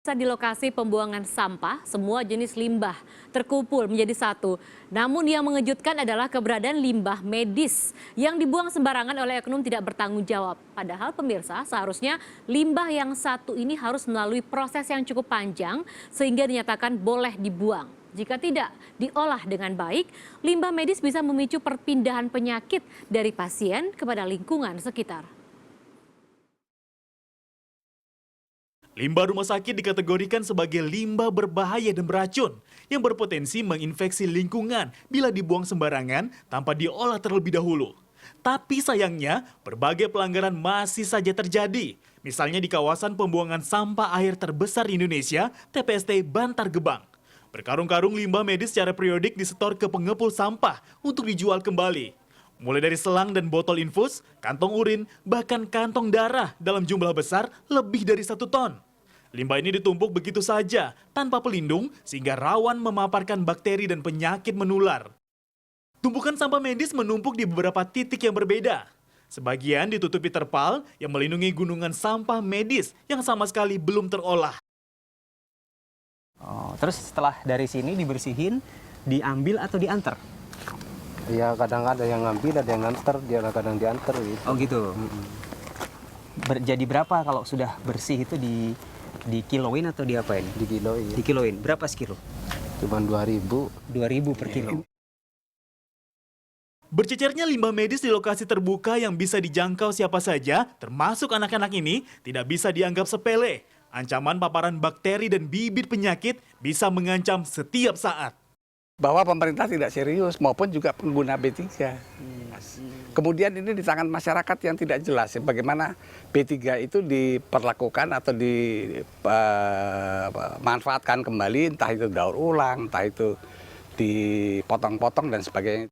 Di lokasi pembuangan sampah, semua jenis limbah terkumpul menjadi satu. Namun yang mengejutkan adalah keberadaan limbah medis yang dibuang sembarangan oleh oknum tidak bertanggung jawab. Padahal pemirsa, seharusnya limbah yang satu ini harus melalui proses yang cukup panjang sehingga dinyatakan boleh dibuang. Jika tidak diolah dengan baik, limbah medis bisa memicu perpindahan penyakit dari pasien kepada lingkungan sekitar. Limbah rumah sakit dikategorikan sebagai limbah berbahaya dan beracun yang berpotensi menginfeksi lingkungan bila dibuang sembarangan tanpa diolah terlebih dahulu. Tapi sayangnya, berbagai pelanggaran masih saja terjadi. Misalnya di kawasan pembuangan sampah akhir terbesar di Indonesia, TPST Bantar Gebang. Berkarung-karung limbah medis secara periodik disetor ke pengepul sampah untuk dijual kembali. Mulai dari selang dan botol infus, kantong urin, bahkan kantong darah dalam jumlah besar lebih dari 1 ton. Limbah ini ditumpuk begitu saja, tanpa pelindung, sehingga rawan memaparkan bakteri dan penyakit menular. Tumpukan sampah medis menumpuk di beberapa titik yang berbeda. Sebagian ditutupi terpal yang melindungi gunungan sampah medis yang sama sekali belum terolah. Terus setelah dari sini dibersihin, diambil atau diantar? Ya kadang ada yang ngambil, ada yang nganter, dia kadang diantar gitu. Oh gitu. Jadi berapa kalau sudah bersih itu di kiloin atau diapain? Di kiloin. Di kiloin. Berapa sekilo? Cuman 2.000. 2.000 per kilo. Bercecernya limbah medis di lokasi terbuka yang bisa dijangkau siapa saja, termasuk anak-anak ini, tidak bisa dianggap sepele. Ancaman paparan bakteri dan bibit penyakit bisa mengancam setiap saat. Bahwa pemerintah tidak serius maupun juga pengguna B3. Kemudian ini di tangan masyarakat yang tidak jelas bagaimana B3 itu diperlakukan atau dimanfaatkan kembali, entah itu daur ulang, entah itu dipotong-potong dan sebagainya.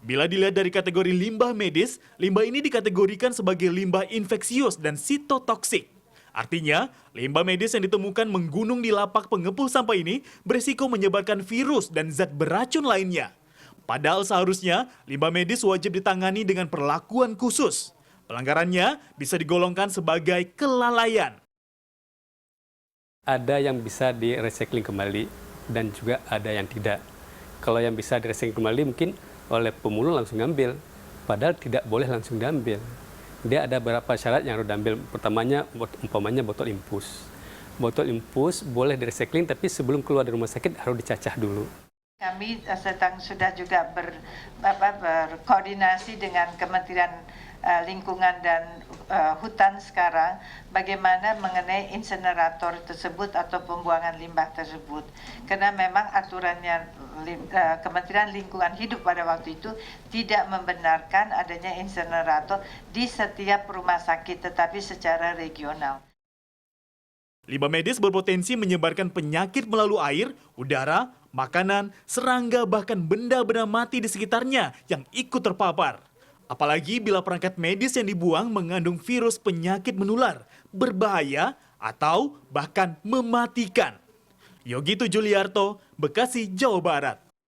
Bila dilihat dari kategori limbah medis, limbah ini dikategorikan sebagai limbah infeksius dan sitotoksik. Artinya, limbah medis yang ditemukan menggunung di lapak pengepul sampah ini berisiko menyebarkan virus dan zat beracun lainnya. Padahal seharusnya, limbah medis wajib ditangani dengan perlakuan khusus. Pelanggarannya bisa digolongkan sebagai kelalaian. Ada yang bisa direcycling kembali dan juga ada yang tidak. Kalau yang bisa direcycling kembali mungkin oleh pemulung langsung ngambil, padahal tidak boleh langsung diambil. Dia ada beberapa syarat yang harus diambil. Pertamanya, umpamanya botol infus. Botol infus boleh direcycling, tapi sebelum keluar dari rumah sakit harus dicacah dulu. Kami sudah juga berkoordinasi dengan Kementerian Lingkungan dan Hutan sekarang, bagaimana mengenai insenerator tersebut atau pembuangan limbah tersebut. Karena memang aturannya Kementerian Lingkungan Hidup pada waktu itu tidak membenarkan adanya insenerator di setiap rumah sakit, tetapi secara regional. Limbah medis berpotensi menyebarkan penyakit melalui air, udara, makanan, serangga, bahkan benda-benda mati di sekitarnya yang ikut terpapar. Apalagi bila perangkat medis yang dibuang mengandung virus penyakit menular, berbahaya, atau bahkan mematikan. Yogi Tujuliarto, Bekasi, Jawa Barat.